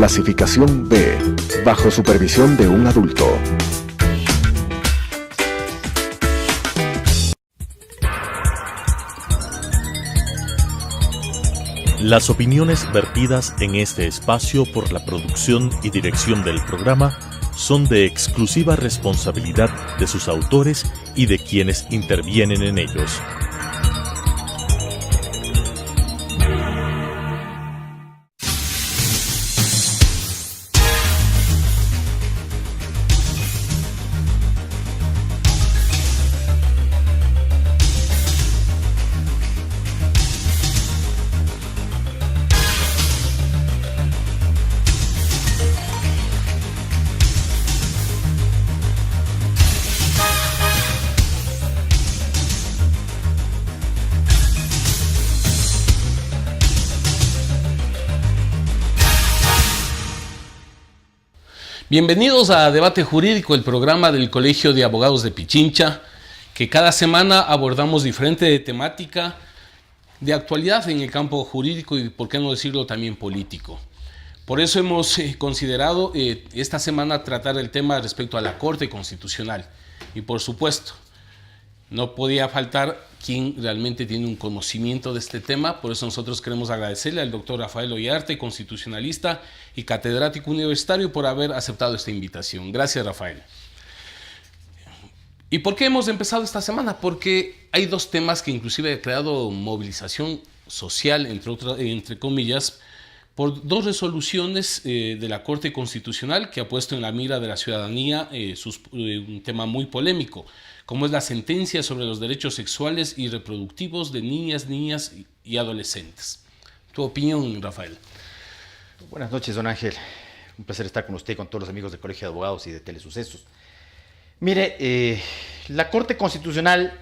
Clasificación B, bajo supervisión de un adulto. Las opiniones vertidas en este espacio por la producción y dirección del programa son de exclusiva responsabilidad de sus autores y de quienes intervienen en ellos. Bienvenidos a Debate Jurídico, el programa del Colegio de Abogados de Pichincha, que cada semana abordamos diferente temática de actualidad en el campo jurídico y, por qué no decirlo, también político. Por eso hemos considerado esta semana tratar el tema respecto a la Corte Constitucional. Y por supuesto, no podía faltar quien realmente tiene un conocimiento de este tema. Por eso nosotros queremos agradecerle al doctor Rafael Ollarte, constitucionalista y catedrático universitario, por haber aceptado esta invitación. Gracias, Rafael. ¿Y por qué hemos empezado esta semana? Porque hay dos temas que inclusive han creado movilización social, entre comillas, por dos resoluciones de la Corte Constitucional que ha puesto en la mira de la ciudadanía un tema muy polémico, como es la sentencia sobre los derechos sexuales y reproductivos de niñas y adolescentes. ¿Tu opinión, Rafael? Buenas noches, don Ángel. Un placer estar con usted y con todos los amigos del Colegio de Abogados y de Telesucesos. Mire, la Corte Constitucional,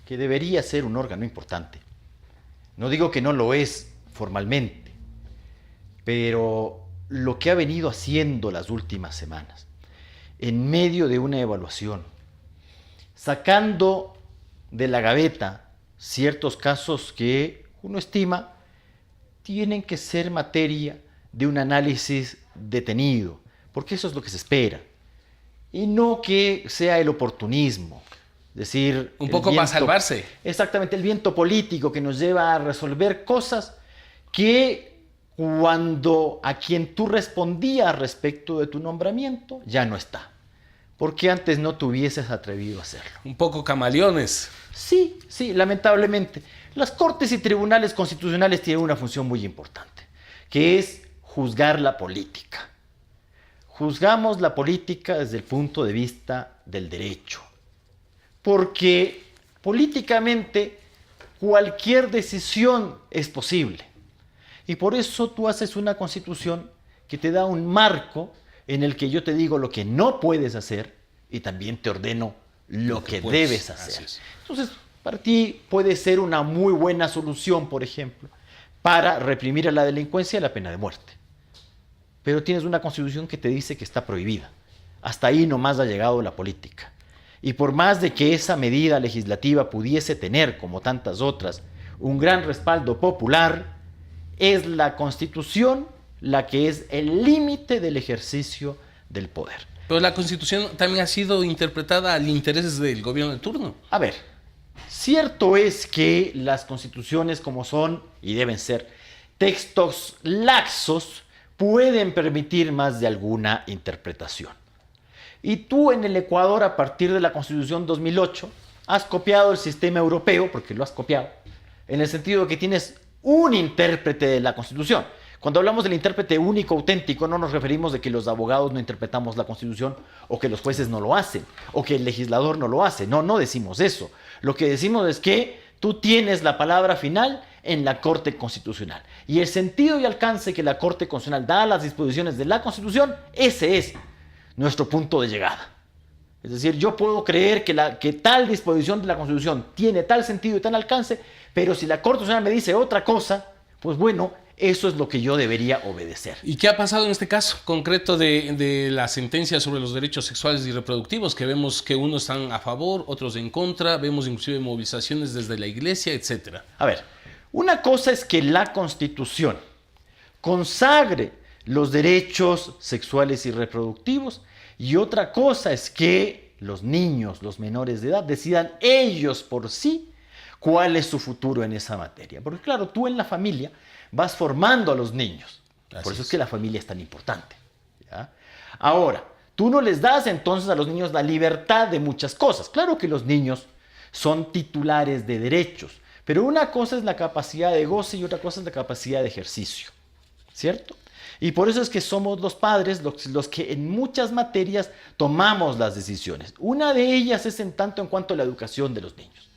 que debería ser un órgano importante, no digo que no lo es formalmente, pero lo que ha venido haciendo las últimas semanas, en medio de una evaluación, sacando de la gaveta ciertos casos que uno estima tienen que ser materia de un análisis detenido, porque eso es lo que se espera, y no que sea el oportunismo, es decir, un poco para salvarse. Exactamente, el viento político que nos lleva a resolver cosas que cuando a quien tú respondías respecto de tu nombramiento ya no está. Porque antes no te hubieses atrevido a hacerlo. Un poco camaleones. Sí, lamentablemente. Las cortes y tribunales constitucionales tienen una función muy importante, que es juzgar la política. Juzgamos la política desde el punto de vista del derecho. Porque políticamente cualquier decisión es posible. Y por eso tú haces una constitución que te da un marco en el que yo te digo lo que no puedes hacer y también te ordeno lo que debes hacer. Entonces, para ti puede ser una muy buena solución, por ejemplo, para reprimir a la delincuencia la pena de muerte. Pero tienes una constitución que te dice que está prohibida. Hasta ahí nomás ha llegado la política. Y por más de que esa medida legislativa pudiese tener, como tantas otras, un gran respaldo popular, es la Constitución la que es el límite del ejercicio del poder. Pero la Constitución también ha sido interpretada al interés del gobierno de turno. A ver, cierto es que las constituciones, como son y deben ser textos laxos, pueden permitir más de alguna interpretación. Y tú en el Ecuador, a partir de la Constitución 2008, has copiado el sistema europeo, porque lo has copiado, en el sentido de que tienes un intérprete de la Constitución. Cuando hablamos del intérprete único, auténtico, no nos referimos de que los abogados no interpretamos la Constitución o que los jueces no lo hacen o que el legislador no lo hace. No decimos eso. Lo que decimos es que tú tienes la palabra final en la Corte Constitucional. Y el sentido y alcance que la Corte Constitucional da a las disposiciones de la Constitución, ese es nuestro punto de llegada. Es decir, yo puedo creer que tal disposición de la Constitución tiene tal sentido y tal alcance, pero si la Corte Constitucional me dice otra cosa, pues bueno, eso es lo que yo debería obedecer. ¿Y qué ha pasado en este caso concreto de la sentencia sobre los derechos sexuales y reproductivos? Que vemos que unos están a favor, otros en contra, vemos inclusive movilizaciones desde la iglesia, etcétera. A ver, una cosa es que la Constitución consagre los derechos sexuales y reproductivos, y otra cosa es que los niños, los menores de edad, decidan ellos por sí cuál es su futuro en esa materia. Porque claro, tú en la familia vas formando a los niños. Por eso es que la familia es tan importante, ¿ya? Ahora, tú no les das entonces a los niños la libertad de muchas cosas. Claro que los niños son titulares de derechos, pero una cosa es la capacidad de goce y otra cosa es la capacidad de ejercicio, ¿cierto? Y por eso es que somos los padres los que en muchas materias tomamos las decisiones. Una de ellas es en tanto en cuanto a la educación de los niños.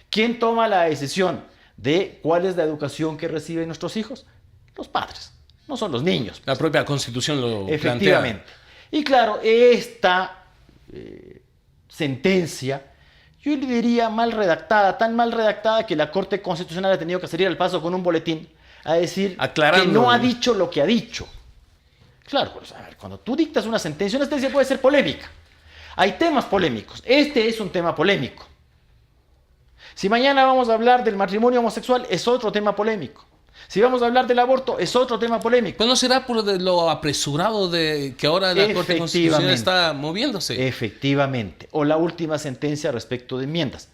¿Quién toma la decisión de cuál es la educación que reciben nuestros hijos? Los padres, no son los niños. La propia Constitución lo Efectivamente. plantea. Y claro, esta sentencia, yo le diría mal redactada, tan mal redactada que la Corte Constitucional ha tenido que salir al paso con un boletín a decir que no ha dicho lo que ha dicho. Claro, pues, a ver, cuando tú dictas una sentencia puede ser polémica. Hay temas polémicos. Este es un tema polémico. Si mañana vamos a hablar del matrimonio homosexual, es otro tema polémico. Si vamos a hablar del aborto, es otro tema polémico. Pues no será por lo apresurado de que ahora la Corte Constitucional está moviéndose. Efectivamente. O la última sentencia respecto de enmiendas.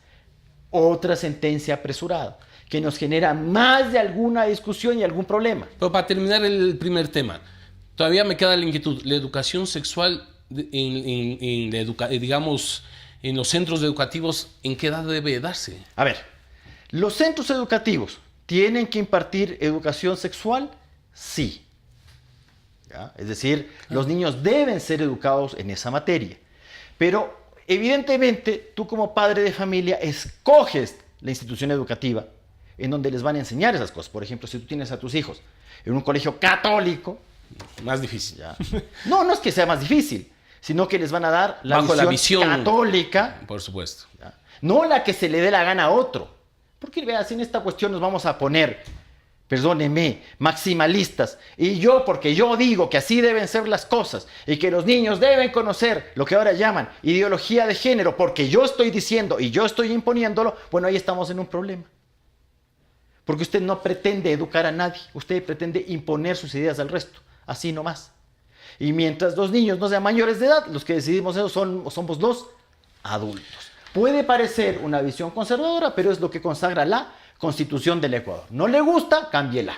Otra sentencia apresurada que nos genera más de alguna discusión y algún problema. Pero para terminar el primer tema, todavía me queda la inquietud. La educación sexual, digamos, en los centros educativos, ¿en qué edad debe darse? A ver, los centros educativos ¿tienen que impartir educación sexual? Sí. ¿Ya? Es decir, los niños deben ser educados en esa materia. Pero, evidentemente, tú como padre de familia escoges la institución educativa en donde les van a enseñar esas cosas. Por ejemplo, si tú tienes a tus hijos en un colegio católico... Más difícil. ¿Ya? No es que sea más difícil, sino que les van a dar bajo la visión católica. Por supuesto. ¿Ya? No la que se le dé la gana a otro. Porque veas, en esta cuestión nos vamos a poner, perdónenme, maximalistas. Y porque yo digo que así deben ser las cosas y que los niños deben conocer lo que ahora llaman ideología de género, porque yo estoy diciendo y yo estoy imponiéndolo, bueno, ahí estamos en un problema. Porque usted no pretende educar a nadie, usted pretende imponer sus ideas al resto, así nomás. Y mientras los niños no sean mayores de edad, los que decidimos eso somos los adultos. Puede parecer una visión conservadora, pero es lo que consagra la Constitución del Ecuador. ¿No le gusta? Cámbiela.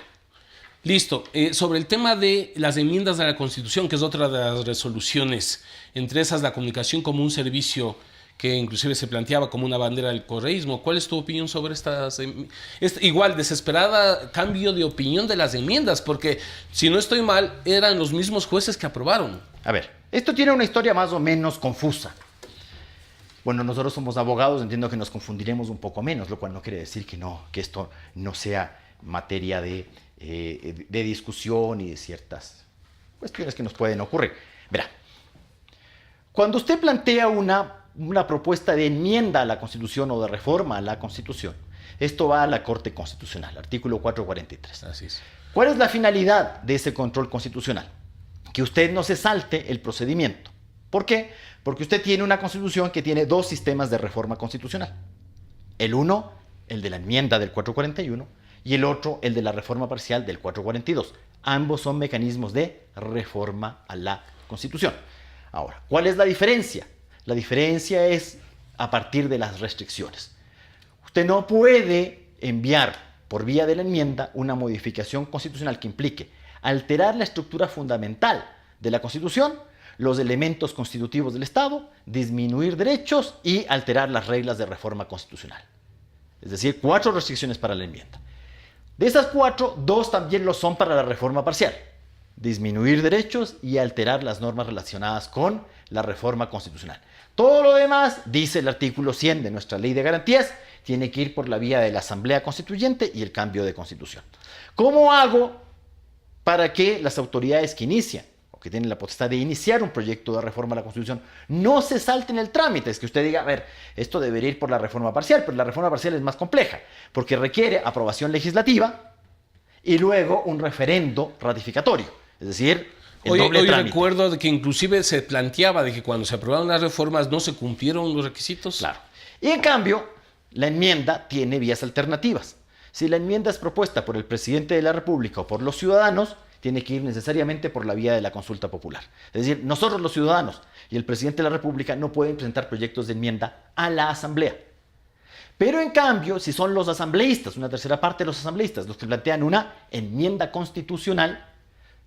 Listo. Sobre el tema de las enmiendas de la Constitución, que es otra de las resoluciones, entre esas la comunicación como un servicio que inclusive se planteaba como una bandera del correísmo. ¿Cuál es tu opinión sobre estas? Igual, desesperada cambio de opinión de las enmiendas, porque si no estoy mal, eran los mismos jueces que aprobaron. A ver, esto tiene una historia más o menos confusa. Bueno, nosotros somos abogados, entiendo que nos confundiremos un poco menos, lo cual no quiere decir que esto no sea materia de discusión y de ciertas cuestiones que nos pueden ocurrir. Verá, cuando usted plantea una propuesta de enmienda a la Constitución o de reforma a la Constitución, esto va a la Corte Constitucional, artículo 443. Así es. ¿Cuál es la finalidad de ese control constitucional? Que usted no se salte el procedimiento. ¿Por qué? Porque usted tiene una Constitución que tiene dos sistemas de reforma constitucional. El uno, el de la enmienda del 441, y el otro, el de la reforma parcial del 442. Ambos son mecanismos de reforma a la Constitución. Ahora, ¿cuál es la diferencia? La diferencia es a partir de las restricciones. Usted no puede enviar por vía de la enmienda una modificación constitucional que implique alterar la estructura fundamental de la Constitución, los elementos constitutivos del Estado, disminuir derechos y alterar las reglas de reforma constitucional. Es decir, 4 restricciones para la enmienda. De esas 4, 2 también lo son para la reforma parcial. Disminuir derechos y alterar las normas relacionadas con la reforma constitucional. Todo lo demás, dice el artículo 100 de nuestra Ley de Garantías, tiene que ir por la vía de la Asamblea Constituyente y el cambio de Constitución. ¿Cómo hago para que las autoridades que inician o que tienen la potestad de iniciar un proyecto de reforma a la Constitución no se salten el trámite? Es que usted diga, a ver, esto debería ir por la reforma parcial, pero la reforma parcial es más compleja porque requiere aprobación legislativa y luego un referendo ratificatorio, es decir, Hoy recuerdo de que inclusive se planteaba de que cuando se aprobaron las reformas no se cumplieron los requisitos. Claro. Y en cambio, la enmienda tiene vías alternativas. Si la enmienda es propuesta por el presidente de la República o por los ciudadanos, tiene que ir necesariamente por la vía de la consulta popular. Es decir, nosotros los ciudadanos y el presidente de la República no pueden presentar proyectos de enmienda a la Asamblea. Pero en cambio, si son los asambleístas, una tercera parte de los asambleístas, los que plantean una enmienda constitucional,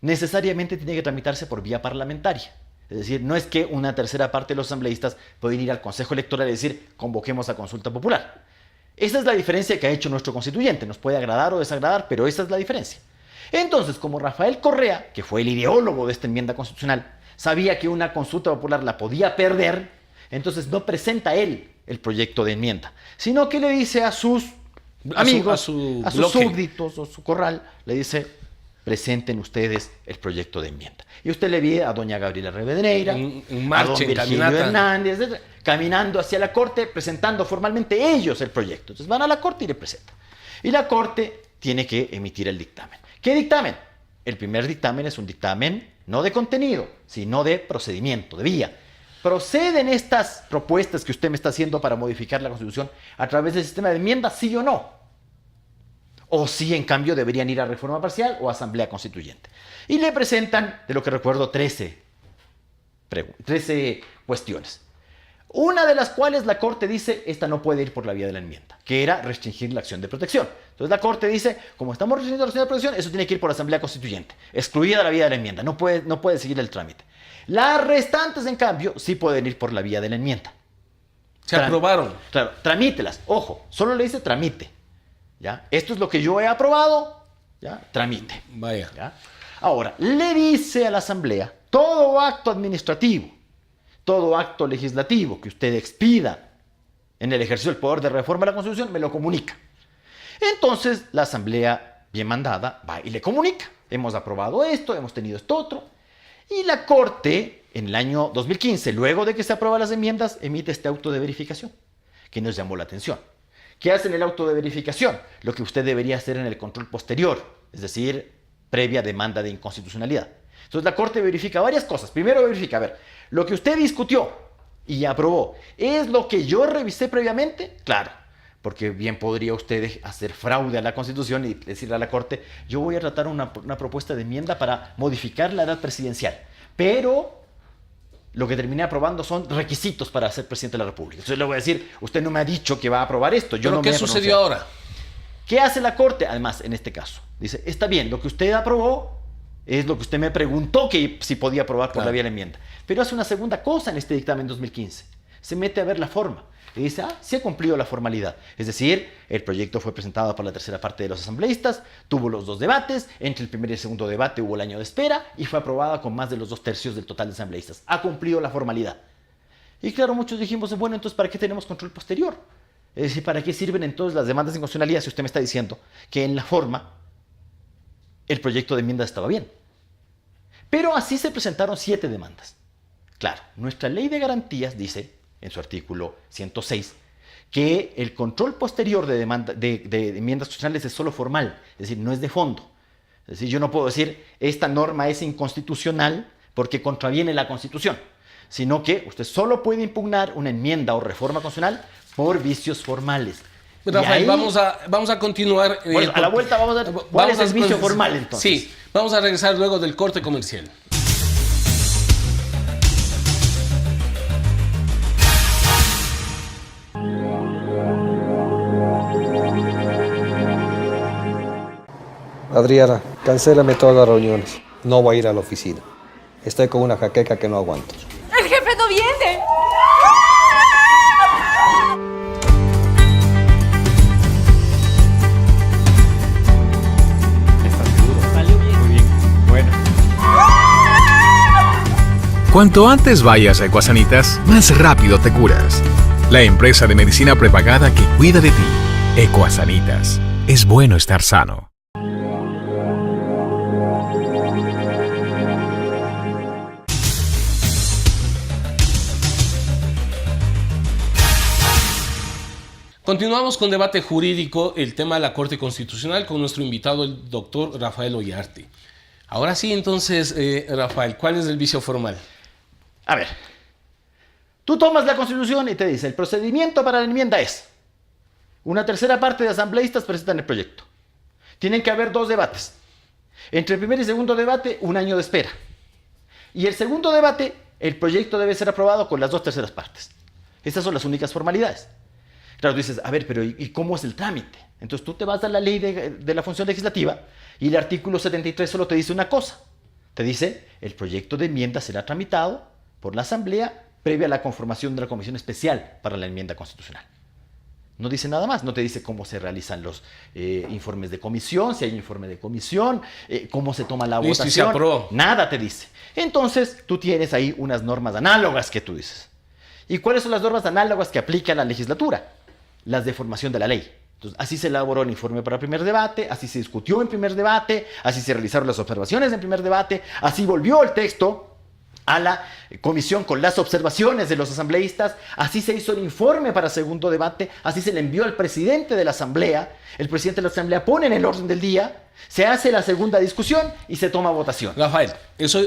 necesariamente tiene que tramitarse por vía parlamentaria. Es decir, no es que una tercera parte de los asambleístas pueden ir al Consejo Electoral y decir, convoquemos a consulta popular. Esa es la diferencia que ha hecho nuestro constituyente. Nos puede agradar o desagradar, pero esa es la diferencia. Entonces, como Rafael Correa, que fue el ideólogo de esta enmienda constitucional, sabía que una consulta popular la podía perder, entonces no presenta él el proyecto de enmienda, sino que le dice a sus amigos, a sus súbditos o su corral, le dice, presenten ustedes el proyecto de enmienda. Y usted le ve a doña Gabriela Rivadeneira, a don Virgilio Hernández, etc., caminando hacia la Corte, presentando formalmente ellos el proyecto. Entonces van a la Corte y le presentan. Y la Corte tiene que emitir el dictamen. ¿Qué dictamen? El primer dictamen es un dictamen no de contenido, sino de procedimiento, de vía. ¿Proceden estas propuestas que usted me está haciendo para modificar la Constitución a través del sistema de enmiendas, sí o no? O si en cambio deberían ir a reforma parcial o a asamblea constituyente. Y le presentan, de lo que recuerdo, 13 cuestiones. Una de las cuales la Corte dice, esta no puede ir por la vía de la enmienda, que era restringir la acción de protección. Entonces la Corte dice, como estamos restringiendo la acción de protección, eso tiene que ir por la asamblea constituyente, excluida la vía de la enmienda, no puede seguir el trámite. Las restantes, en cambio, sí pueden ir por la vía de la enmienda. Se aprobaron. Claro, tramítelas. Ojo, solo le dice tramite. ¿Ya? Esto es lo que yo he aprobado, ¿ya? Tramite. Vaya. ¿Ya? Ahora, le dice a la Asamblea, todo acto administrativo, todo acto legislativo que usted expida en el ejercicio del poder de reforma de la Constitución, me lo comunica. Entonces, la Asamblea, bien mandada, va y le comunica. Hemos aprobado esto, hemos tenido esto otro. Y la Corte, en el año 2015, luego de que se aprueban las enmiendas, emite este auto de verificación, que nos llamó la atención. ¿Qué hace en el auto de verificación? Lo que usted debería hacer en el control posterior, es decir, previa demanda de inconstitucionalidad. Entonces la Corte verifica varias cosas. Primero verifica, a ver, lo que usted discutió y aprobó, ¿es lo que yo revisé previamente? Claro, porque bien podría usted hacer fraude a la Constitución y decirle a la Corte, yo voy a tratar una propuesta de enmienda para modificar la edad presidencial, pero lo que terminé aprobando son requisitos para ser presidente de la República. Entonces le voy a decir, usted no me ha dicho que va a aprobar esto. Yo no me he pronunciado. ¿Qué sucedió ahora? ¿Qué hace la Corte? Además, en este caso, dice, está bien, lo que usted aprobó es lo que usted me preguntó que si podía aprobar por la vía de la enmienda. Pero hace una segunda cosa en este dictamen 2015. Se mete a ver la forma. Y dice, sí ha cumplido la formalidad. Es decir, el proyecto fue presentado por la tercera parte de los asambleístas, tuvo los 2 debates, entre el primer y el segundo debate hubo el año de espera y fue aprobada con más de los 2/3 del total de asambleístas. Ha cumplido la formalidad. Y claro, muchos dijimos, bueno, entonces ¿para qué tenemos control posterior? Es decir, ¿para qué sirven entonces las demandas de inconstitucionalidad si usted me está diciendo que en la forma el proyecto de enmienda estaba bien? Pero así se presentaron 7 demandas. Claro, nuestra ley de garantías dice, en su artículo 106, que el control posterior de enmiendas constitucionales es solo formal, es decir, no es de fondo. Es decir, yo no puedo decir, esta norma es inconstitucional porque contraviene la Constitución, sino que usted solo puede impugnar una enmienda o reforma constitucional por vicios formales. Rafael, ahí, vamos a continuar. Bueno, a la vuelta vamos a ver cuál es el vicio formal entonces. Sí, vamos a regresar luego del corte comercial. Adriana, cancélame todas las reuniones. No voy a ir a la oficina. Estoy con una jaqueca que no aguanto. ¡El jefe no viene! ¿Estás seguro? Salió bien. Muy bien. Bueno. Cuanto antes vayas a Ecuasanitas, más rápido te curas. La empresa de medicina prepagada que cuida de ti. Ecuasanitas. Es bueno estar sano. Continuamos con debate jurídico, el tema de la Corte Constitucional, con nuestro invitado, el doctor Rafael Ollarte. Ahora sí, entonces, Rafael, ¿cuál es el vicio formal? A ver, tú tomas la Constitución y te dice, el procedimiento para la enmienda es, una tercera parte de asambleístas presentan el proyecto. Tienen que haber 2 debates. Entre el primer y segundo debate, 1 año de espera. Y el segundo debate, el proyecto debe ser aprobado con las 2/3 partes. Estas son las únicas formalidades. Claro, tú dices, a ver, pero ¿y cómo es el trámite? Entonces tú te vas a la ley de la función legislativa y el artículo 73 solo te dice una cosa. Te dice, el proyecto de enmienda será tramitado por la Asamblea previa a la conformación de la Comisión Especial para la Enmienda Constitucional. No dice nada más, no te dice cómo se realizan los informes de comisión, si hay informe de comisión, cómo se toma la Listo, votación. y se aprobó. Nada te dice. Entonces, tú tienes ahí unas normas análogas que tú dices. ¿Y cuáles son las normas análogas que aplica la legislatura? Las de formación de la ley. Entonces, así se elaboró el informe para el primer debate, así se discutió en primer debate, así se realizaron las observaciones en primer debate, así volvió el texto a la comisión con las observaciones de los asambleístas, así se hizo el informe para segundo debate, así se le envió al presidente de la asamblea, el presidente de la asamblea pone en el orden del día, se hace la segunda discusión y se toma votación. Rafael, eso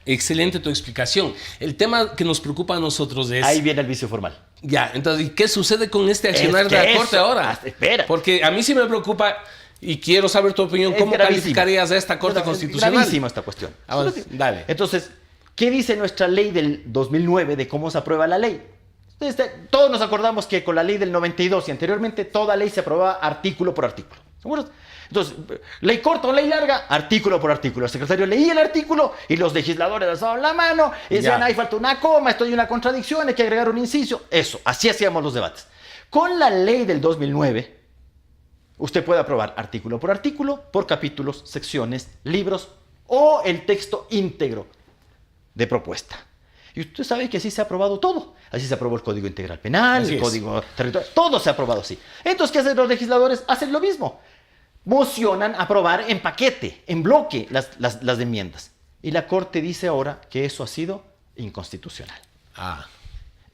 excelente tu explicación. El tema que nos preocupa a nosotros es... Ahí viene el vicio formal. Ya, entonces, ¿y qué sucede con este accionar de la Corte ahora? Espera. Porque a mí sí me preocupa y quiero saber tu opinión. ¿Cómo calificarías a esta Corte Constitucional? Es gravísima esta cuestión. Dale. Entonces, ¿qué dice nuestra ley del 2009 de cómo se aprueba la ley? Todos nos acordamos que con la ley del 92 y anteriormente toda ley se aprobaba artículo por artículo. ¿Seguros? Entonces, ley corta o ley larga, artículo por artículo. El secretario leía el artículo y los legisladores alzaban la mano y decían, ahí falta una coma, esto hay una contradicción, hay que agregar un inciso. Eso, así hacíamos los debates. Con la ley del 2009, usted puede aprobar artículo, por capítulos, secciones, libros o el texto íntegro de propuesta. Y usted sabe que así se ha aprobado todo. Así se aprobó el Código Integral Penal, el Código Territorial, todo se ha aprobado así. Entonces, ¿qué hacen los legisladores? Hacen lo mismo. Mocionan aprobar en paquete, en bloque, las enmiendas. Y la Corte dice ahora que eso ha sido inconstitucional.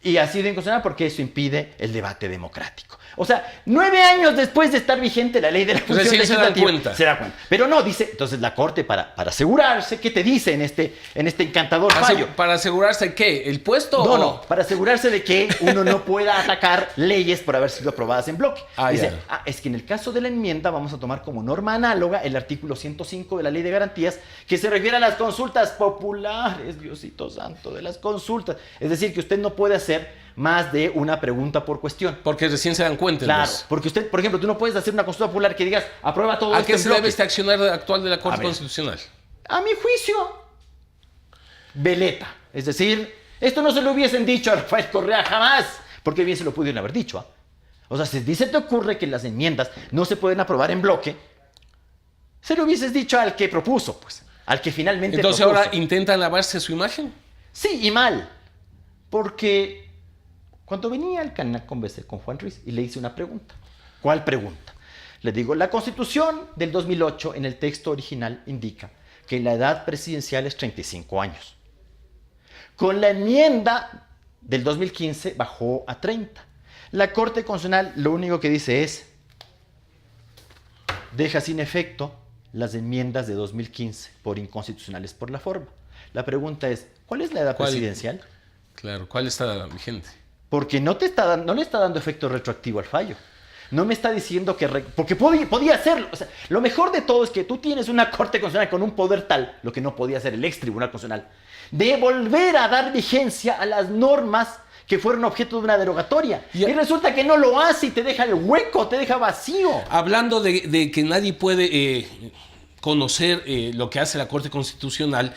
Y ha sido inconstitucional porque eso impide el debate democrático. O sea, 9 años después de estar vigente la ley de la función legislativa, se da cuenta. Pero no, dice, entonces la Corte para asegurarse, ¿qué te dice en este encantador fallo? ¿Para asegurarse qué? ¿El puesto? No, para asegurarse de que uno no pueda atacar leyes por haber sido aprobadas en bloque. Dice, es que en el caso de la enmienda vamos a tomar como norma análoga el artículo 105 de la Ley de Garantías, que se refiere a las consultas populares, Diosito santo, de las consultas. Es decir, que usted no puede hacer más de una pregunta por cuestión. Porque recién se dan cuenta. Claro, porque usted, por ejemplo, tú no puedes hacer una consulta popular que digas, aprueba todo esto. ¿A qué se debe este accionar actual de la Corte Constitucional? A mi juicio, veleta. Es decir, esto no se lo hubiesen dicho a Rafael Correa jamás, porque bien se lo pudieron haber dicho. O sea, si se te ocurre que las enmiendas no se pueden aprobar en bloque, se lo hubieses dicho al que propuso, pues, al que finalmente Entonces propuso. ahora intentan lavarse su imagen. Sí, y mal. Porque cuando venía al canal conversé con Juan Ruiz y le hice una pregunta. ¿Cuál pregunta? Le digo, la Constitución del 2008 en el texto original indica que la edad presidencial es 35 años. Con la enmienda del 2015 bajó a 30. La Corte Constitucional lo único que dice es, deja sin efecto las enmiendas de 2015 por inconstitucionales por la forma. La pregunta es, ¿cuál es la edad presidencial? Claro, ¿cuál está vigente? Porque no le está dando efecto retroactivo al fallo. No me está diciendo que... porque podía hacerlo. O sea, lo mejor de todo es que tú tienes una Corte Constitucional con un poder tal, lo que no podía hacer el ex Tribunal Constitucional, de volver a dar vigencia a las normas que fueron objeto de una derogatoria. Y resulta que no lo hace y te deja el hueco, te deja vacío. Hablando de que nadie puede conocer lo que hace la Corte Constitucional,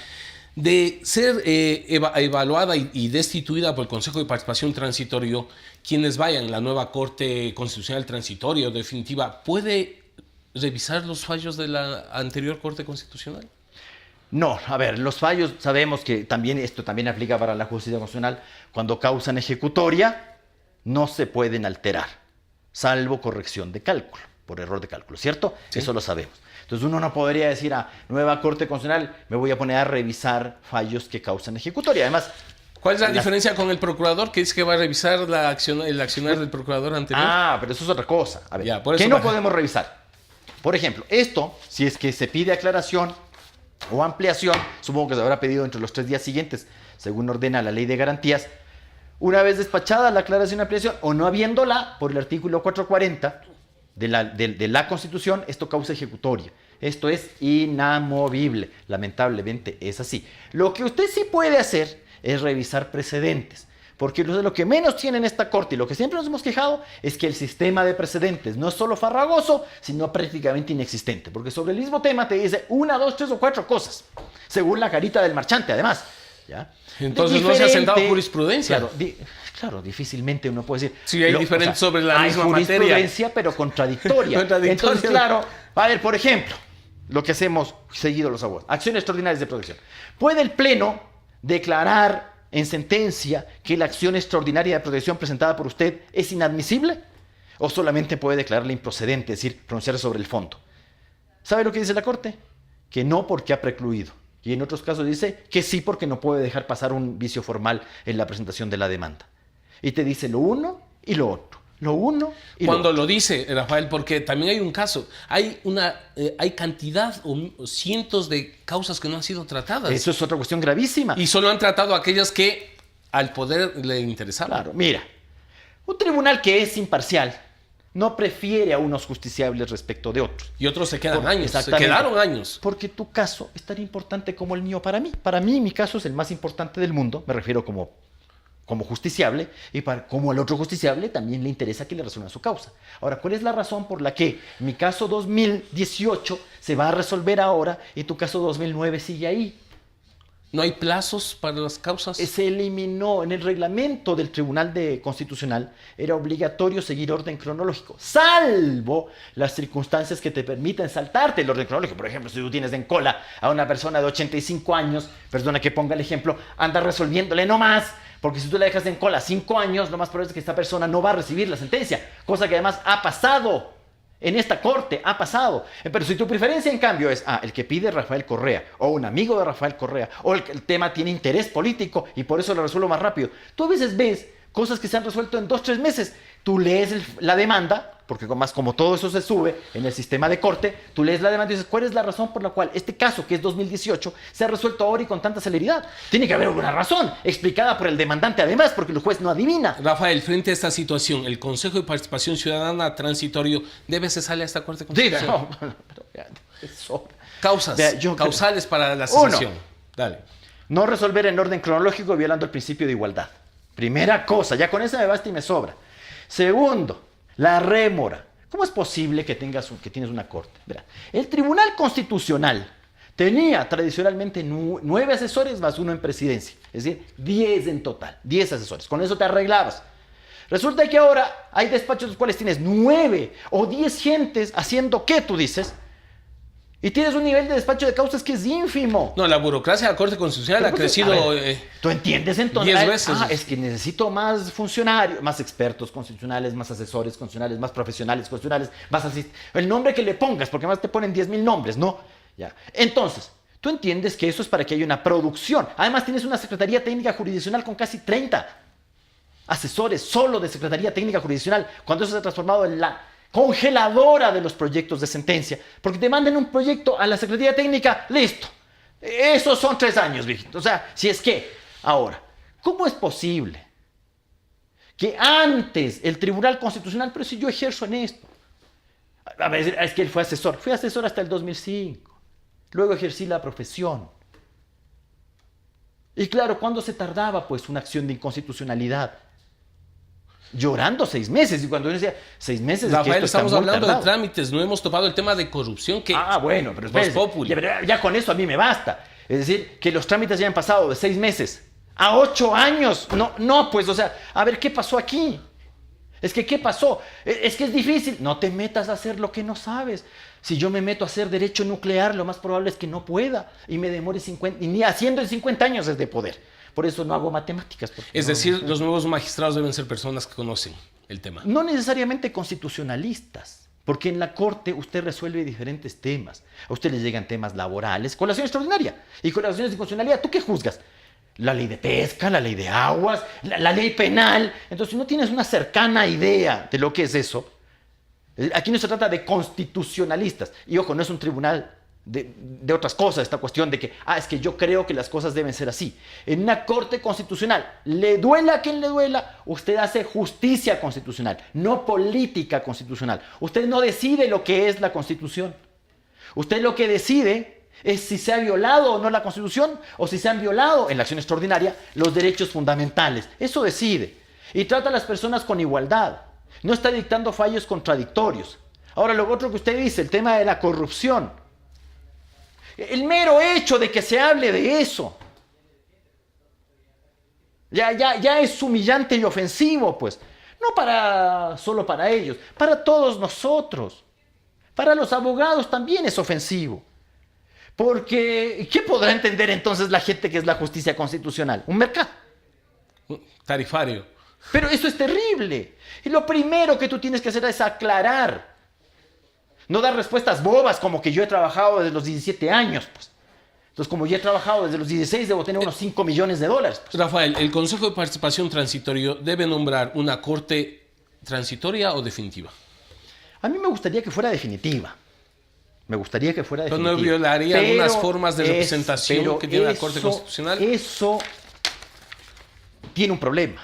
de ser evaluada y destituida por el Consejo de Participación Transitorio, quienes vayan, la nueva Corte Constitucional Transitoria o definitiva, ¿puede revisar los fallos de la anterior Corte Constitucional? No, a ver, los fallos sabemos que esto también aplica para la justicia constitucional. Cuando causan ejecutoria, no se pueden alterar, salvo corrección de cálculo, por error de cálculo, ¿cierto? Sí. Eso lo sabemos. Entonces uno no podría decir a nueva Corte Constitucional, me voy a poner a revisar fallos que causan ejecutoria. Además, ¿cuál es la diferencia con el procurador que dice que va a revisar el accionar del procurador anterior? Pero eso es otra cosa. A ver, ¿qué no podemos revisar? Por ejemplo, esto, si es que se pide aclaración o ampliación, supongo que se habrá pedido entre los 3 días siguientes, según ordena la Ley de Garantías, una vez despachada la aclaración y ampliación, o no habiéndola por el artículo 440 de la Constitución, esto causa ejecutoria. Esto es inamovible. Lamentablemente es así. Lo que usted sí puede hacer es revisar precedentes. Porque lo que menos tiene en esta corte y lo que siempre nos hemos quejado es que el sistema de precedentes no es solo farragoso, sino prácticamente inexistente. Porque sobre el mismo tema te dice 1, 2, 3 o 4 cosas, según la carita del marchante, además. ¿Ya? Entonces no se ha sentado jurisprudencia. Claro, difícilmente uno puede decir. Sí, hay diferentes sobre la misma materia. Hay jurisprudencia, pero contradictoria. Entonces, claro, a ver, por ejemplo, lo que hacemos seguido los abogados, acciones extraordinarias de protección. ¿Puede el Pleno declarar en sentencia que la acción extraordinaria de protección presentada por usted es inadmisible? ¿O solamente puede declararla improcedente, es decir, pronunciarse sobre el fondo? ¿Sabe lo que dice la Corte? Que no, porque ha precluido. Y en otros casos dice que sí, porque no puede dejar pasar un vicio formal en la presentación de la demanda. Y te dice lo uno y lo otro. Lo uno y Cuando lo otro. lo dice, Rafael, porque también hay un caso. Hay cantidad o cientos de causas que no han sido tratadas. Eso es otra cuestión gravísima. Y solo han tratado aquellas que al poder le interesaban. Claro, mira, un tribunal que es imparcial no prefiere a unos justiciables respecto de otros. Y otros se quedan años, se Exactamente. quedaron años. Porque tu caso es tan importante como el mío para mí. Para mí, mi caso es el más importante del mundo, me refiero como justiciable, y como al otro justiciable también le interesa que le resuelvan su causa. Ahora, ¿cuál es la razón por la que mi caso 2018 se va a resolver ahora y tu caso 2009 sigue ahí? ¿No hay plazos para las causas? Se eliminó en el reglamento del Tribunal Constitucional, era obligatorio seguir orden cronológico, salvo las circunstancias que te permiten saltarte el orden cronológico. Por ejemplo, si tú tienes en cola a una persona de 85 años, perdona que ponga el ejemplo, anda resolviéndole nomás, porque si tú la dejas en cola 5 años, lo más probable es que esta persona no va a recibir la sentencia, cosa que además ha pasado. En esta corte ha pasado. Pero si tu preferencia, en cambio, es el que pide Rafael Correa, o un amigo de Rafael Correa, o el tema tiene interés político y por eso lo resuelvo más rápido. Tú a veces ves cosas que se han resuelto en 2 o 3 meses. Tú lees la demanda, porque más como todo eso se sube en el sistema de corte, tú lees la demanda y dices, ¿cuál es la razón por la cual este caso, que es 2018, se ha resuelto ahora y con tanta celeridad? Tiene que haber alguna razón, explicada por el demandante además, porque el juez no adivina. Rafael, frente a esta situación, el Consejo de Participación Ciudadana Transitorio debe cesarle a esta Corte Constitucional. Diga, no, pero ya, eso. Causas, Vea, causales para la cesación. Dale. No resolver en orden cronológico violando el principio de igualdad. Primera cosa, ya con eso me basta y me sobra. Segundo, la rémora. ¿Cómo es posible que tienes una corte? Verá, el Tribunal Constitucional tenía tradicionalmente 9 asesores más 1 en presidencia. Es decir, 10 en total, 10 asesores. Con eso te arreglabas. Resulta que ahora hay despachos en los cuales tienes 9 o 10 gentes haciendo ¿qué tú dices? Y tienes un nivel de despacho de causas que es ínfimo. No, la burocracia de la Corte Constitucional ha crecido... ¿Tú entiendes entonces? 10 veces. Es que necesito más funcionarios, más expertos constitucionales, más asesores constitucionales, más profesionales constitucionales, más el nombre que le pongas, porque además te ponen 10,000 nombres, ¿no? Ya. Entonces, tú entiendes que eso es para que haya una producción. Además tienes una Secretaría Técnica Jurisdiccional con casi 30 asesores solo de Secretaría Técnica Jurisdiccional, cuando eso se ha transformado en la congeladora de los proyectos de sentencia, porque te mandan un proyecto a la Secretaría Técnica, listo. Esos son 3 años, viejito. O sea, si es que, ahora, ¿cómo es posible que antes el Tribunal Constitucional, pero si yo ejerzo en esto? A ver, es que él fui asesor hasta el 2005, luego ejercí la profesión. Y claro, ¿cuándo se tardaba pues una acción de inconstitucionalidad? Llorando 6 meses, y cuando uno decía 6 meses, Rafael, es que esto estamos está muy hablando de tardado. trámites, no hemos topado el tema de corrupción que... Bueno, pero Vox espérese, Populi. ya con eso a mí me basta. Es decir, que los trámites ya han pasado de 6 meses a 8 años. No, pues, o sea, a ver, ¿qué pasó aquí? Es que, ¿qué pasó? Es que es difícil. No te metas a hacer lo que no sabes. Si yo me meto a hacer derecho nuclear, lo más probable es que no pueda y me demore 50, y ni haciendo en 50 años es de poder. Por eso no hago matemáticas. Es decir, los nuevos magistrados deben ser personas que conocen el tema. No necesariamente constitucionalistas, porque en la Corte usted resuelve diferentes temas. A usted le llegan temas laborales, con la acción extraordinaria. Y con las acciones de constitucionalidad, ¿tú qué juzgas? La ley de pesca, la ley de aguas, la ley penal. Entonces, si no tienes una cercana idea de lo que es eso, aquí no se trata de constitucionalistas. Y ojo, no es un tribunal de otras cosas, esta cuestión de que, es que yo creo que las cosas deben ser así. En una Corte Constitucional, le duela a quien le duela, usted hace justicia constitucional, no política constitucional. Usted no decide lo que es la Constitución. Usted lo que decide es si se ha violado o no la Constitución o si se han violado en la acción extraordinaria los derechos fundamentales. Eso decide. Y trata a las personas con igualdad. No está dictando fallos contradictorios. Ahora, lo otro que usted dice, el tema de la corrupción. El mero hecho de que se hable de eso ya es humillante y ofensivo, pues. No solo para ellos, para todos nosotros. Para los abogados también es ofensivo. Porque, ¿qué podrá entender entonces la gente que es la justicia constitucional? Un mercado. Tarifario. Pero eso es terrible. Y lo primero que tú tienes que hacer es aclarar. No dar respuestas bobas como que yo he trabajado desde los 17 años, pues. Entonces, como yo he trabajado desde los 16, debo tener unos 5 millones de dólares. Pues. Rafael, ¿el Consejo de Participación Transitorio debe nombrar una corte transitoria o definitiva? A mí me gustaría que fuera definitiva. Pero no violaría algunas formas de representación que tiene la Corte Constitucional. Eso tiene un problema.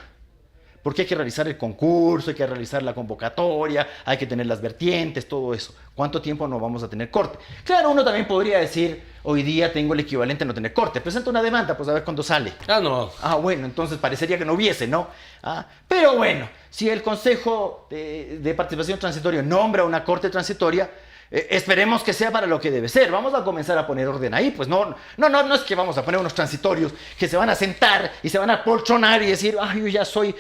Porque hay que realizar el concurso, hay que realizar la convocatoria, hay que tener las vertientes, todo eso. ¿Cuánto tiempo no vamos a tener corte? Claro, uno también podría decir, hoy día tengo el equivalente a no tener corte. Presenta una demanda, pues a ver cuándo sale. No. Bueno, entonces parecería que no hubiese, ¿no? Pero bueno, si el Consejo de Participación Transitoria nombra una corte transitoria, esperemos que sea para lo que debe ser. Vamos a comenzar a poner orden ahí. Pues no es que vamos a poner unos transitorios que se van a sentar y se van a apoltronar y decir, yo ya soy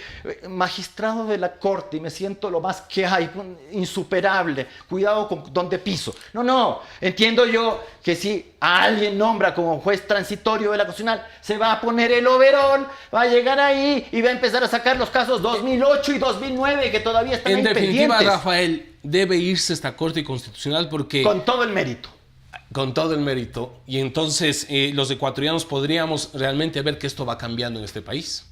magistrado de la corte y me siento lo más que hay, insuperable, cuidado con donde piso. No, entiendo yo que si a alguien nombra como juez transitorio de la Constitucional, se va a poner el overol, va a llegar ahí y va a empezar a sacar los casos 2008 y 2009 que todavía están ahí pendientes. En definitiva, Rafael, debe irse esta Corte Constitucional porque... Con todo el mérito. Con todo el mérito. Y entonces los ecuatorianos podríamos realmente ver que esto va cambiando en este país.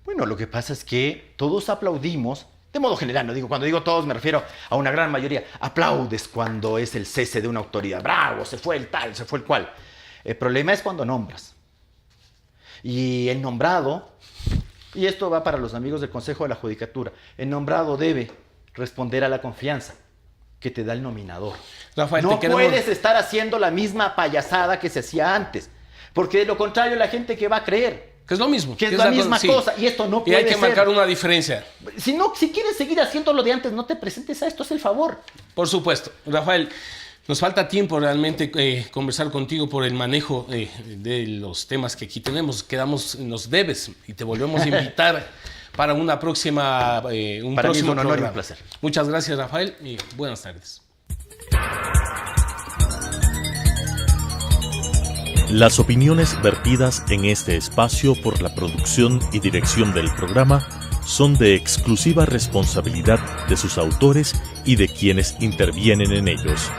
Bueno, lo que pasa es que todos aplaudimos, de modo general, no digo, cuando digo todos me refiero a una gran mayoría, aplaudes cuando es el cese de una autoridad. Bravo, se fue el tal, se fue el cual. El problema es cuando nombras. Y el nombrado, y esto va para los amigos del Consejo de la Judicatura, el nombrado debe responder a la confianza que te da el nominador. Rafael, no puedes estar haciendo la misma payasada que se hacía antes, porque de lo contrario la gente que va a creer que es lo mismo, que es la misma cosa, y esto no puede ser. Y hay que marcar una diferencia. Si quieres seguir haciendo lo de antes, no te presentes a esto, es el favor. Por supuesto. Rafael, nos falta tiempo realmente conversar contigo por el manejo de los temas que aquí tenemos. Nos debes y te volvemos a invitar para una próxima para próximo mí es un honor programa. y un placer. Muchas gracias, Rafael, y buenas tardes. Las opiniones vertidas en este espacio por la producción y dirección del programa son de exclusiva responsabilidad de sus autores y de quienes intervienen en ellos.